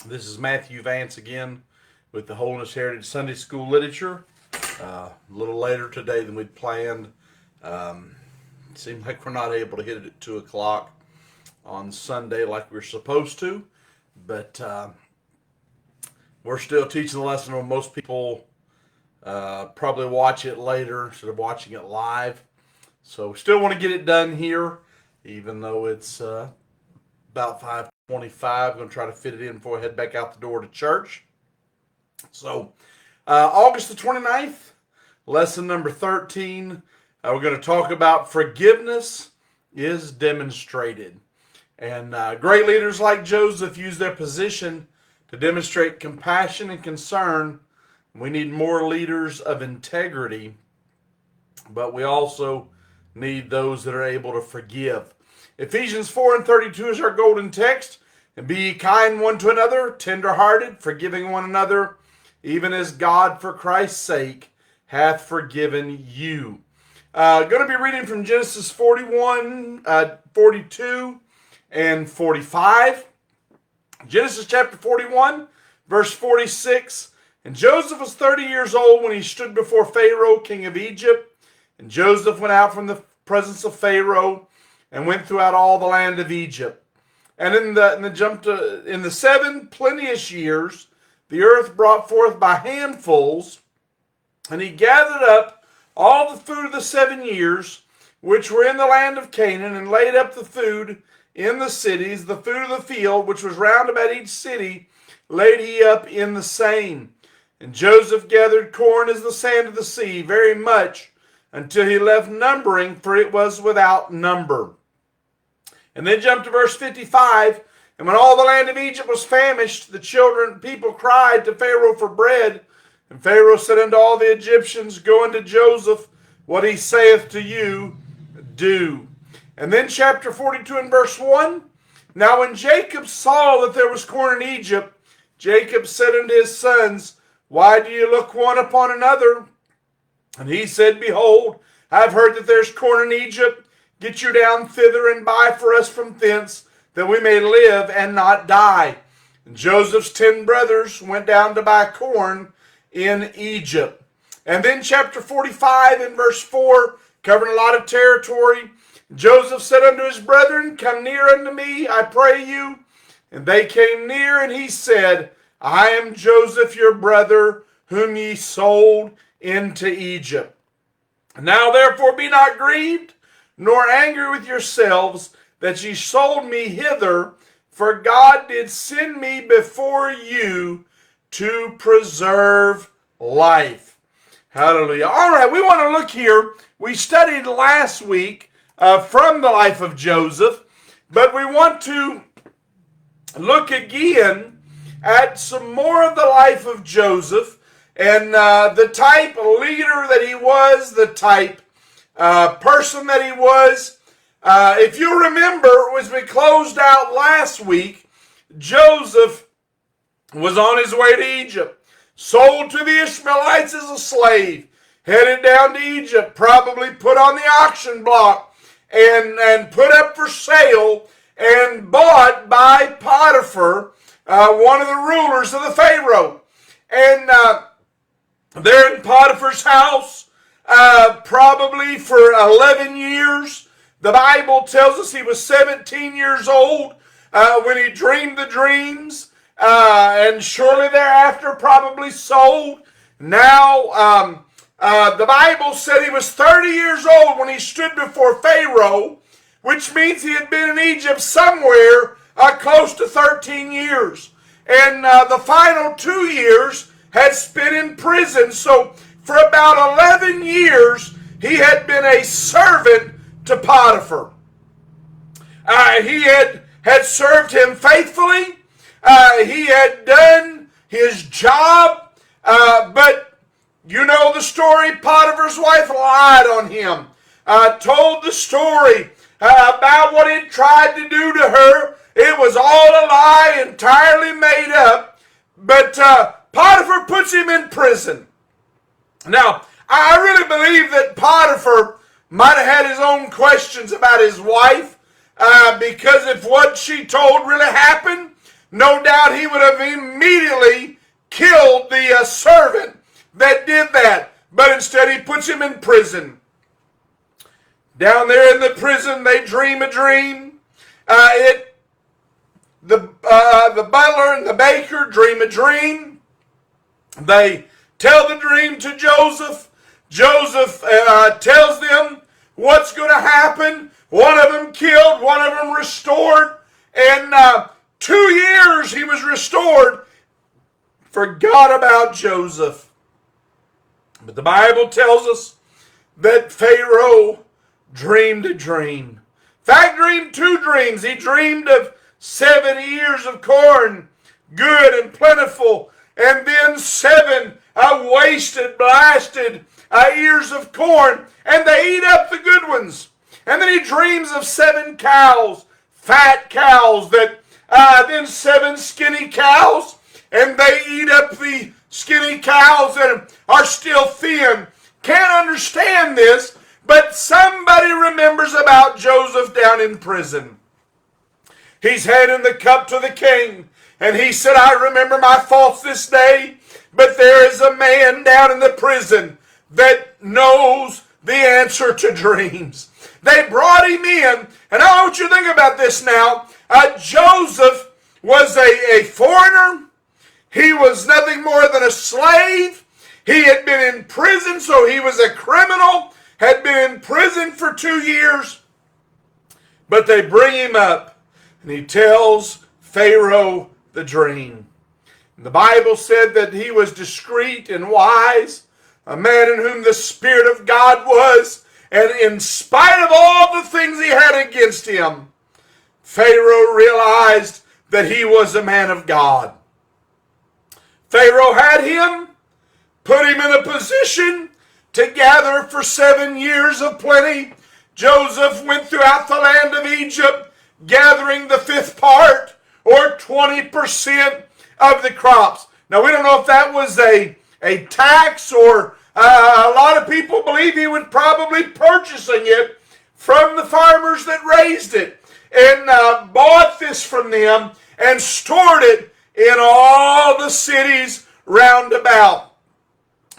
This is Matthew Vance again with the Holiness Heritage Sunday School Literature. A little later today than we'd planned. It seemed like we're not able to hit it at 2 o'clock on Sunday like we're supposed to, but we're still teaching the lesson. Most people probably watch it later instead of watching it live. So we still want to get it done here, even though it's about 5:25. I'm going to try to fit it in before I head back out the door to church. So August the 29th, lesson number 13. We're going to talk about forgiveness is demonstrated. And great leaders like Joseph use their position to demonstrate compassion and concern. We need more leaders of integrity, but we also need those that are able to forgive. Ephesians 4:32 is our golden text. And be ye kind one to another, tender-hearted, forgiving one another, even as God for Christ's sake hath forgiven you. Going to be reading from Genesis 41, 42, and 45. Genesis chapter 41, verse 46. And Joseph was 30 years old when he stood before Pharaoh, king of Egypt. And Joseph went out from the presence of Pharaoh and went throughout all the land of Egypt. And in the 7 plenteous years, the earth brought forth by handfuls, and he gathered up all the food of the 7 years, which were in the land of Canaan, and laid up the food in the cities. The food of the field, which was round about each city, laid he up in the same. And Joseph gathered corn as the sand of the sea, very much, until he left numbering, for it was without number. And then jump to verse 55. And when all the land of Egypt was famished, the people cried to Pharaoh for bread. And Pharaoh said unto all the Egyptians, Go unto Joseph, what he saith to you, do. And then chapter 42 and verse 1. Now when Jacob saw that there was corn in Egypt, Jacob said unto his sons, Why do you look one upon another? And he said, Behold, I have heard that there's corn in Egypt. Get you down thither and buy for us from thence, that we may live and not die. And Joseph's 10 brothers went down to buy corn in Egypt. And then chapter 45 and verse 4, covering a lot of territory. Joseph said unto his brethren, Come near unto me, I pray you. And they came near, and he said, I am Joseph your brother, whom ye sold into Egypt. Now therefore be not grieved, nor angry with yourselves, that ye sold me hither, for God did send me before you to preserve life. Hallelujah. All right, we want to look here. We studied last week from the life of Joseph, but we want to look again at some more of the life of Joseph and the type of leader that he was, the type person that he was. If you remember, as we closed out last week, Joseph was on his way to Egypt, sold to the Ishmaelites as a slave, headed down to Egypt, probably put on the auction block and put up for sale and bought by Potiphar, one of the rulers of the Pharaoh. And there in Potiphar's house, probably for 11 years. The Bible tells us he was 17 years old when he dreamed the dreams, and shortly thereafter probably sold. Now, the Bible said he was 30 years old when he stood before Pharaoh, which means he had been in Egypt somewhere close to 13 years. And the final 2 years had spent in prison. So for about 11 years, he had been a servant to Potiphar. He had served him faithfully. He had done his job. But you know the story. Potiphar's wife lied on him. Told the story about what he tried to do to her. It was all a lie, entirely made up. But Potiphar puts him in prison. Now, I really believe that Potiphar might have had his own questions about his wife, because if what she told really happened, no doubt he would have immediately killed the servant that did that. But instead he puts him in prison. Down there in the prison, they dream a dream. The butler and the baker dream a dream. They tell the dream to Joseph. Joseph tells them what's going to happen. One of them killed, one of them restored. And 2 years he was restored. Forgot about Joseph. But the Bible tells us that Pharaoh dreamed a dream. In fact, dreamed 2 dreams. He dreamed of 7 years of corn, good and plentiful, and then 7 wasted, blasted ears of corn, and they eat up the good ones. And then he dreams of 7 cows, fat cows, that then 7 skinny cows, and they eat up the skinny cows that are still thin. Can't understand this, but somebody remembers about Joseph down in prison. He's handing the cup to the king, and he said, I remember my faults this day, but there is a man down in the prison that knows the answer to dreams. They brought him in, and I want you to think about this now. Joseph was a foreigner. He was nothing more than a slave. He had been in prison, so he was a criminal, had been in prison for 2 years. But they bring him up, and he tells Pharaoh the dream. And the Bible said that he was discreet and wise, a man in whom the Spirit of God was, and in spite of all the things he had against him, Pharaoh realized that he was a man of God. Pharaoh had him, put him in a position to gather for 7 years of plenty. Joseph went throughout the land of Egypt, gathering the 5th part, or 20% of the crops. Now, we don't know if that was a tax, or a lot of people believe he was probably purchasing it from the farmers that raised it, and bought this from them and stored it in all the cities round about.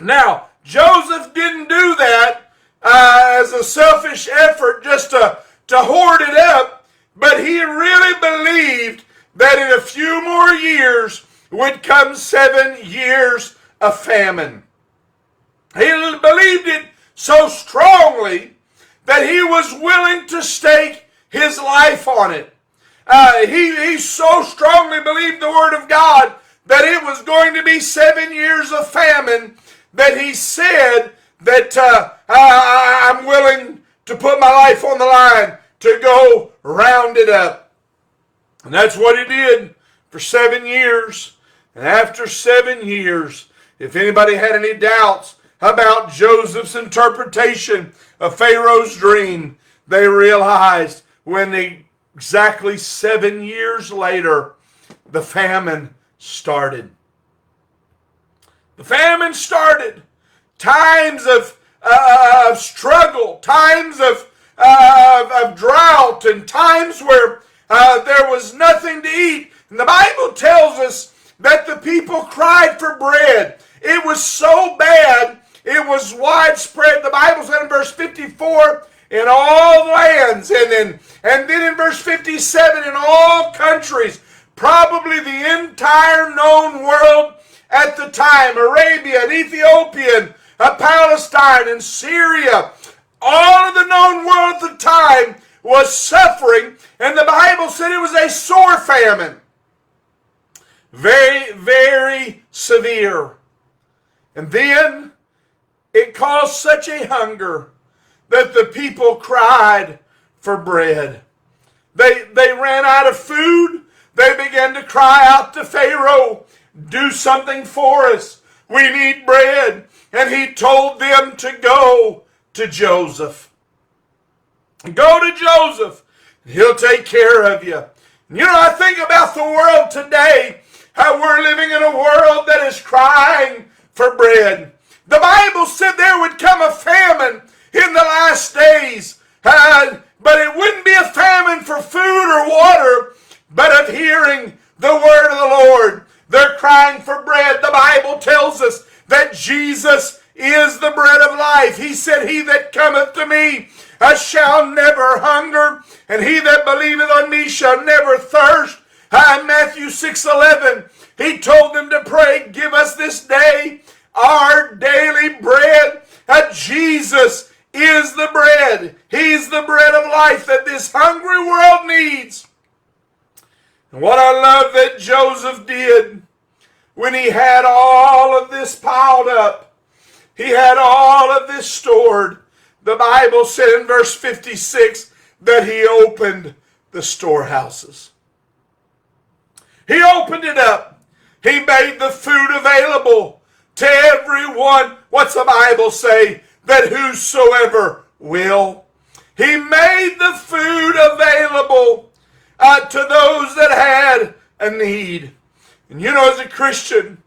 Now, Joseph didn't do that as a selfish effort just to hoard it up, but he really believed that in a few more years would come 7 years of famine. He believed it so strongly that he was willing to stake his life on it. He so strongly believed the Word of God that it was going to be 7 years of famine that he said that I'm willing to put my life on the line to go round it up. And that's what he did for 7 years. And after 7 years, if anybody had any doubts about Joseph's interpretation of Pharaoh's dream, they realized when exactly 7 years later, the famine started. The famine started. Times of struggle, times of drought, and times where there was nothing to eat. And the Bible tells us that the people cried for bread. It was so bad, it was widespread. The Bible said in verse 54, in all lands, and then in verse 57, in all countries, probably the entire known world at the time, Arabia and Ethiopia, Palestine and Syria, all of the known world at the time was suffering, and the Bible said it was a sore famine. Very, very severe. And then it caused such a hunger that the people cried for bread. They ran out of food. They began to cry out to Pharaoh, do something for us. We need bread. And he told them to go to Joseph. Go to Joseph. He'll take care of you. And you know, I think about the world today, how we're living in a world that is crying for bread. The Bible said there would come a famine in the last days, but it wouldn't be a famine for food or water, but of hearing the word of the Lord. They're crying for bread. The Bible tells us that Jesus is the bread of life. He said, he that cometh to me shall never hunger, and he that believeth on me shall never thirst. Matthew 6:11, he told them to pray, give us this day our daily bread. Jesus is the bread. He's the bread of life that this hungry world needs. And what I love that Joseph did when he had all of this piled up, he had all of this stored. The Bible said in verse 56 that he opened the storehouses. He opened it up. He made the food available to everyone. What's the Bible say? That whosoever will. He made the food available to those that had a need. And you know, as a Christian,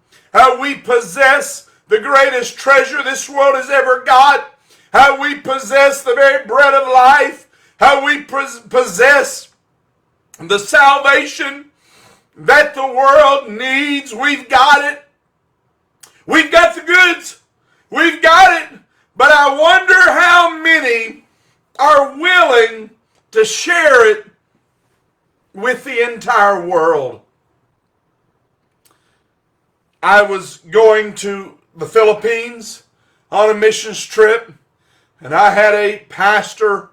we possess the greatest treasure this world has ever got. How we possess the very bread of life. How we possess the salvation that the world needs. We've got it. We've got the goods. We've got it. But I wonder how many are willing to share it with the entire world. I was going to the Philippines on a missions trip, and I had a pastor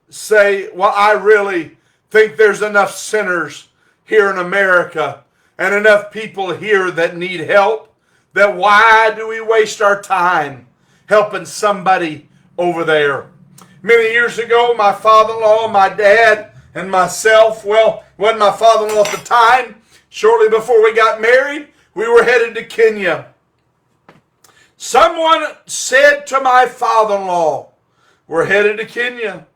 say, well, I really think there's enough sinners here in America and enough people here that need help, that why do we waste our time helping somebody over there? Many years ago, my father-in-law, my dad, and myself, well, wasn't my father-in-law at the time, shortly before we got married, we were headed to Kenya. Someone said to my father-in-law, we're headed to Kenya.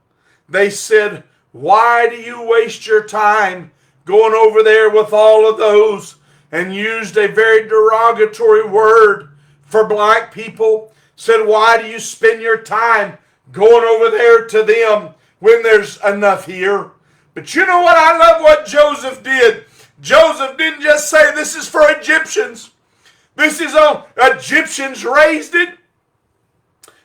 They said, why do you waste your time going over there with all of those? And used a very derogatory word for black people. Said, why do you spend your time going over there to them when there's enough here? But you know what? I love what Joseph did. Joseph didn't just say this is for Egyptians. This is all Egyptians raised it.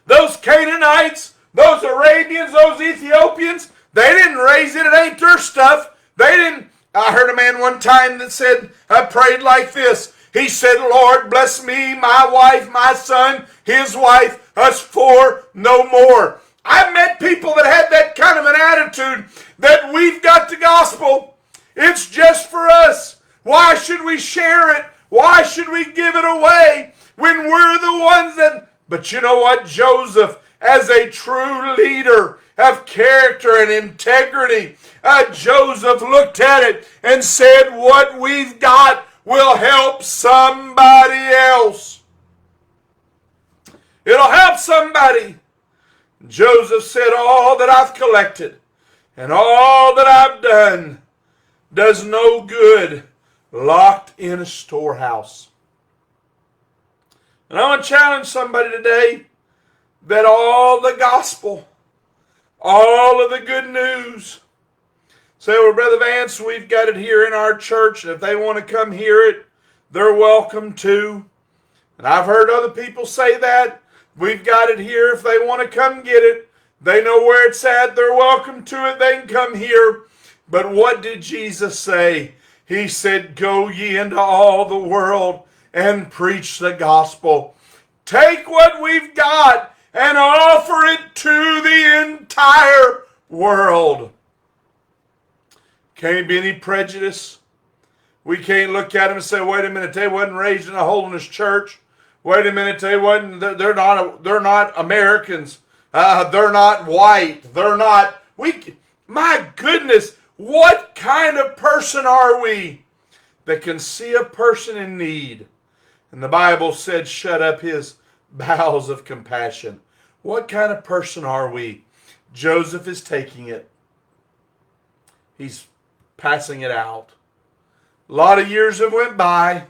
Those Canaanites, those Arabians, those Ethiopians, they didn't raise it. It ain't their stuff. They didn't. I heard a man one time that said, I prayed like this. He said, Lord, bless me, my wife, my son, his wife, us four, no more. I've met people that had that kind of an attitude, that we've got the gospel. It's just for us. Why should we share it? Why should we give it away when we're the ones that... But you know what? Joseph, as a true leader of character and integrity, Joseph looked at it and said, what we've got will help somebody else. It'll help somebody. Joseph said, all that I've collected and all that I've done does no good locked in a storehouse. And I want to challenge somebody today that all the gospel, all of the good news, say, well, Brother Vance, we've got it here in our church, and if they want to come hear it, they're welcome to. And I've heard other people say that. We've got it here. If they want to come get it, they know where it's at. They're welcome to it. They can come here. But what did Jesus say? He said, go ye into all the world and preach the gospel. Take what we've got and offer it to the entire world. Can't be any prejudice. We can't look at them and say, wait a minute, they wasn't raised in a Holiness church. Wait a minute, they're not Americans. They're not white. They're not, my goodness, what kind of person are we that can see a person in need? And the Bible said, shut up his bowels of compassion. What kind of person are we? Joseph is taking it. He's passing it out. A lot of years have went by.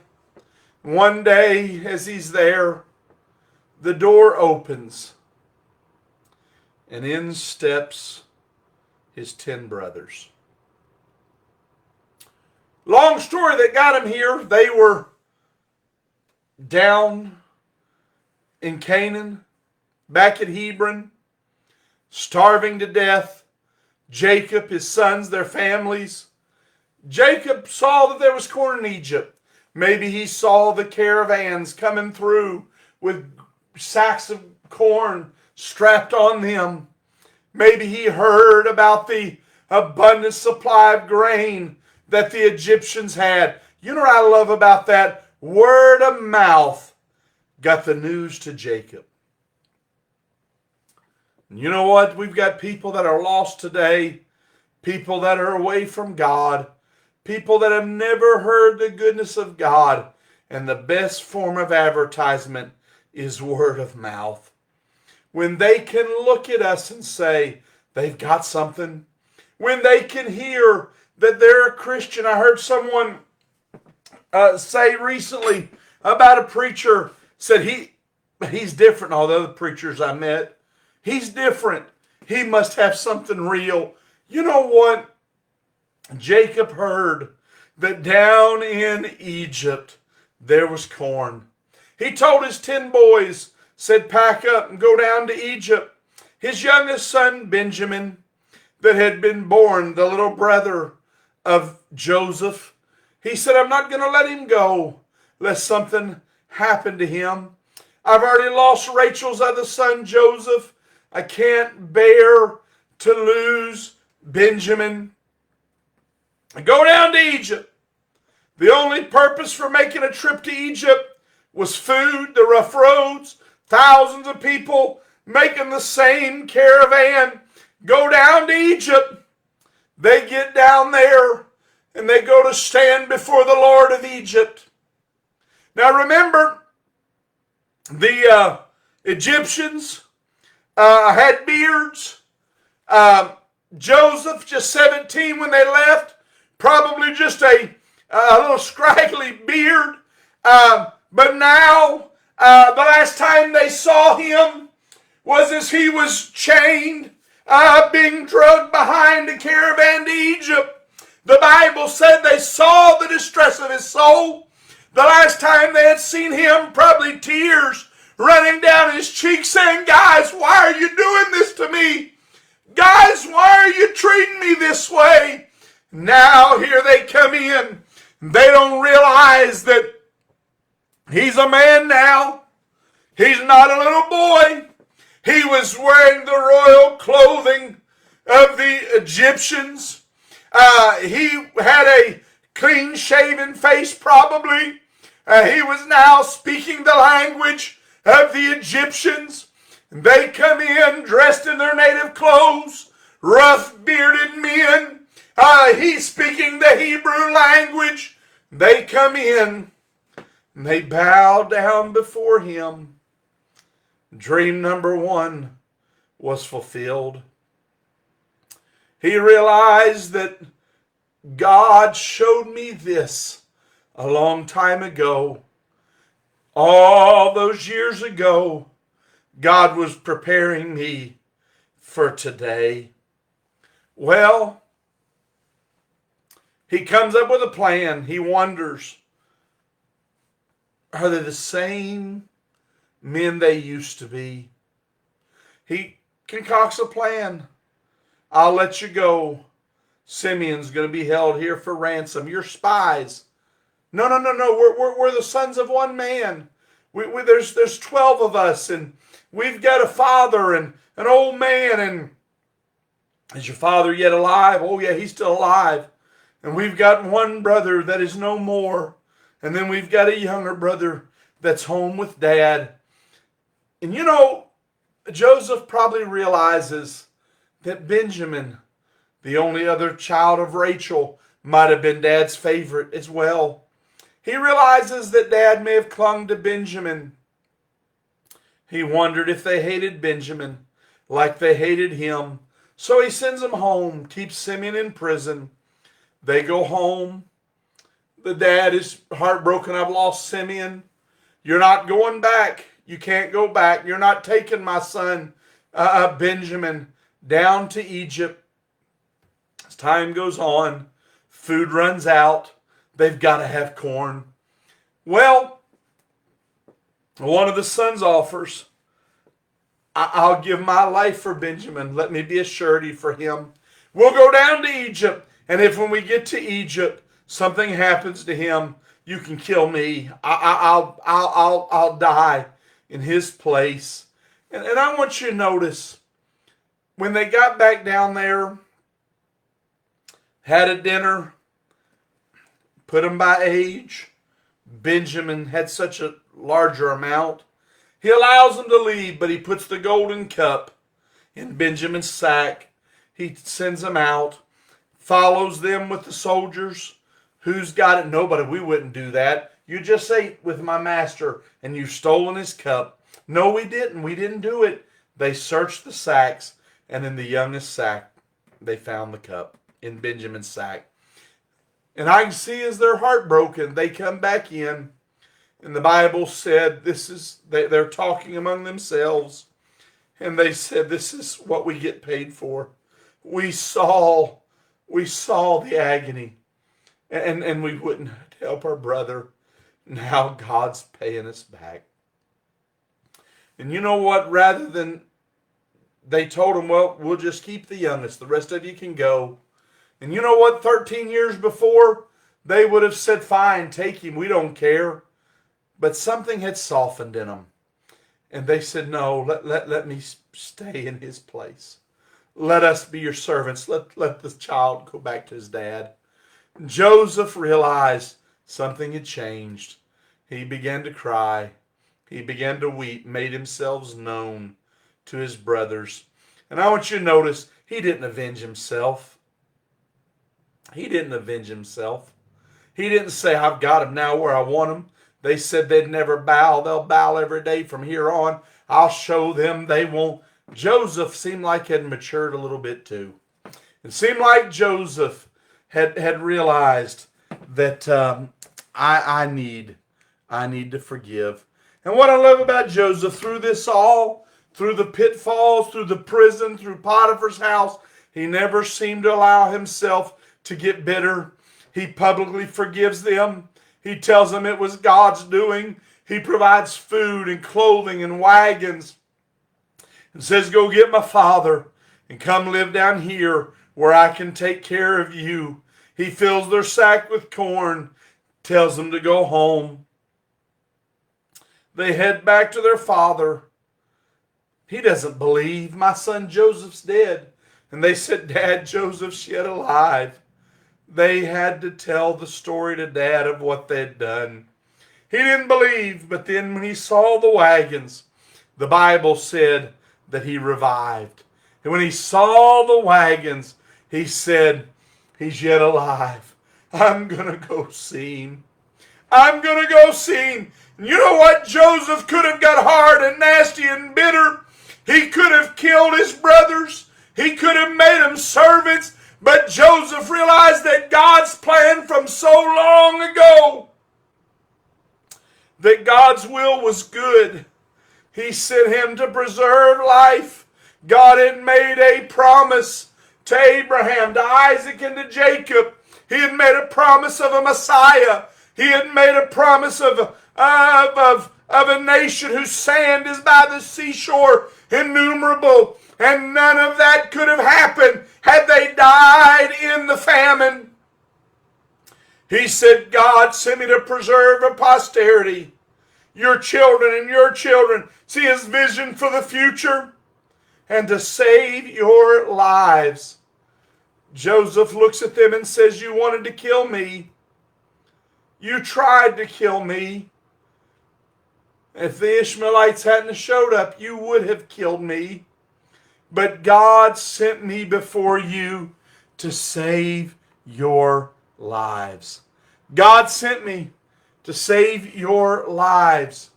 One day, as he's there, the door opens, and in steps his 10 brothers. Long story that got them here. They were down in Canaan, back at Hebron, starving to death. Jacob, his sons, their families. Jacob saw that there was corn in Egypt. Maybe he saw the caravans coming through with sacks of corn strapped on them. Maybe he heard about the abundant supply of grain that the Egyptians had. You know what I love about that? Word of mouth got the news to Jacob. And you know what? We've got people that are lost today, people that are away from God, people that have never heard the goodness of God. And the best form of advertisement is word of mouth. When they can look at us and say they've got something, when they can hear that they're a Christian. I heard someone say recently about a preacher, said he's different than all the other preachers I met. He's different. He must have something real. You know what? Jacob heard that down in Egypt there was corn. He told his 10 boys, said, pack up and go down to Egypt. His youngest son, Benjamin, that had been born, the little brother of Joseph, he said, I'm not going to let him go lest something happen to him. I've already lost Rachel's other son, Joseph. I can't bear to lose Benjamin. Go down to Egypt. The only purpose for making a trip to Egypt was food, the rough roads, thousands of people making the same caravan. Go down to Egypt. They get down there and they go to stand before the Lord of Egypt. Now remember, the Egyptians had beards. Joseph, just 17 when they left, probably just a little scraggly beard. But now, the last time they saw him was as he was chained, being dragged behind a caravan to Egypt. The Bible said they saw the distress of his soul. The last time they had seen him, probably tears running down his cheeks, saying, guys, why are you doing this to me? Guys, why are you treating me this way? Now here they come in. They don't realize that he's a man now. He's not a little boy. He was wearing the royal clothing of the Egyptians. He had a clean-shaven face, probably. He was now speaking the language of the Egyptians. They come in dressed in their native clothes, rough bearded men. He's speaking the Hebrew language. They come in and they bow down before him. Dream number 1 was fulfilled. He realized that God showed me this a long time ago. All those years ago, God was preparing me for today. Well, he comes up with a plan. He wonders, are they the same men they used to be? He concocts a plan. I'll let you go. Simeon's going to be held here for ransom. You're spies. No. We're the sons of one man. There's 12 of us, and we've got a father and an old man. And is your father yet alive? Oh yeah, he's still alive. And we've got one brother that is no more. And then we've got a younger brother that's home with dad. And you know, Joseph probably realizes that Benjamin, the only other child of Rachel, might have been dad's favorite as well. He realizes that dad may have clung to Benjamin. He wondered if they hated Benjamin like they hated him. So he sends him home, keeps Simeon in prison. They go home. The dad is heartbroken. I've lost Simeon. You're not going back. You can't go back. You're not taking my son, Benjamin, down to Egypt. As time goes on, food runs out. They've got to have corn. Well, one of the sons offers, I'll give my life for Benjamin. Let me be a surety for him. We'll go down to Egypt, and if when we get to Egypt something happens to him, you can kill me. I'll die in his place. And I want you to notice, when they got back down there, had a dinner, put them by age. Benjamin had such a larger amount. He allows them to leave, but he puts the golden cup in Benjamin's sack. He sends them out, follows them with the soldiers. Who's got it? Nobody. We wouldn't do that. You just ate with my master and you've stolen his cup. No, we didn't. We didn't do it. They searched the sacks, and in the youngest sack, they found the cup in Benjamin's sack. And I can see as they're heartbroken, they come back in. And the Bible said, they're talking among themselves. And they said, this is what we get paid for. We saw the agony. And we wouldn't help our brother. Now God's paying us back. And you know what? Rather than, they told him, well, we'll just keep the youngest. The rest of you can go. And you know what? 13 years before, they would have said, fine, take him. We don't care. But something had softened in them. And they said, no, let me stay in his place. Let us be your servants. Let the child go back to his dad. Joseph realized something had changed. He began to cry. He began to weep, made himself known to his brothers. And I want you to notice, he didn't avenge himself. He didn't avenge himself. He didn't say, I've got him now where I want him. They said they'd never bow. They'll bow every day from here on. I'll show them they won't. Joseph seemed like had matured a little bit too. It seemed like Joseph had realized that I need to forgive. And what I love about Joseph, through this all, through the pitfalls, through the prison, through Potiphar's house, he never seemed to allow himself to get bitter. He publicly forgives them. He tells them it was God's doing. He provides food and clothing and wagons. And says, go get my father and come live down here where I can take care of you. He fills their sack with corn, tells them to go home. They head back to their father. He doesn't believe. My son Joseph's dead. And they said, Dad, Joseph's yet alive. They had to tell the story to Dad of what they'd done. He didn't believe, but then when he saw the wagons, the Bible said that he revived. And when he saw the wagons, he said, he's yet alive. I'm going to go see him. I'm going to go see him. And you know what? Joseph could have got hard and nasty and bitter. He could have killed his brothers. He could have made them servants. But Joseph realized that God's plan from so long ago, that God's will was good. He sent him to preserve life. God had made a promise to Abraham, to Isaac, and to Jacob. He had made a promise of a Messiah. He had made a promise of a nation whose sand is by the seashore, innumerable. And none of that could have happened had they died in the famine. He said, God sent me to preserve a posterity, your children and your children. See his vision for the future and to save your lives. Joseph looks at them and says, you wanted to kill me. You tried to kill me. If the Ishmaelites hadn't showed up, you would have killed me. But God sent me before you to save your lives. God sent me to save your lives.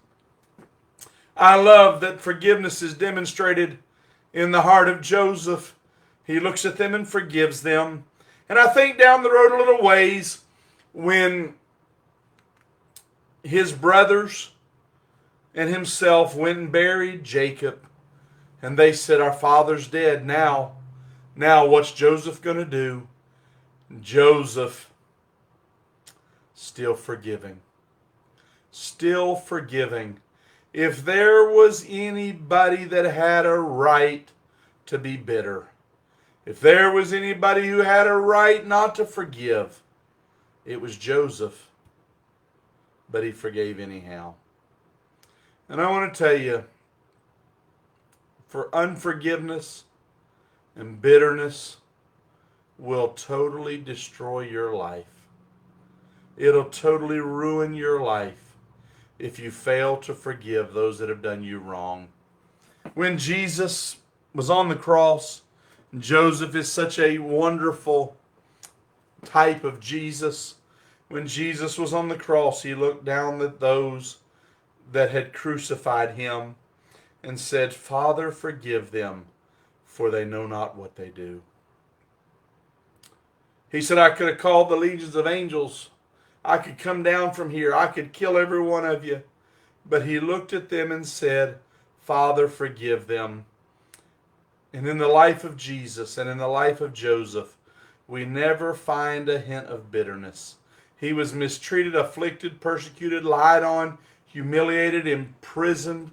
I love that forgiveness is demonstrated in the heart of Joseph. He looks at them and forgives them. And I think down the road a little ways, when his brothers and himself went and buried Jacob, and they said, our father's dead. Now what's Joseph going to do? Joseph still forgiving. Still forgiving. If there was anybody that had a right to be bitter, if there was anybody who had a right not to forgive, it was Joseph. But he forgave anyhow. And I want to tell you, for unforgiveness and bitterness will totally destroy your life. It'll totally ruin your life if you fail to forgive those that have done you wrong. When Jesus was on the cross, Joseph is such a wonderful type of Jesus. When Jesus was on the cross, he looked down at those that had crucified him and said, Father, forgive them, for they know not what they do. He said, I could have called the legions of angels. I could come down from here. I could kill every one of you. But he looked at them and said, Father, forgive them. And in the life of Jesus and in the life of Joseph, we never find a hint of bitterness. He was mistreated, afflicted, persecuted, lied on, humiliated, imprisoned,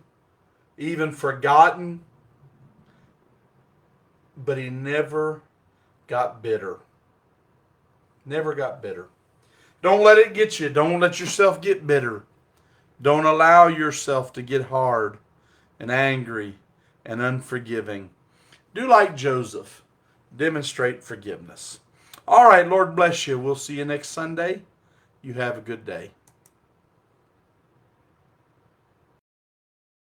even forgotten. But he never got bitter. Never got bitter. Don't let it get you. Don't let yourself get bitter. Don't allow yourself to get hard and angry and unforgiving. Do like Joseph. Demonstrate forgiveness. All right, Lord bless you. We'll see you next Sunday. You have a good day.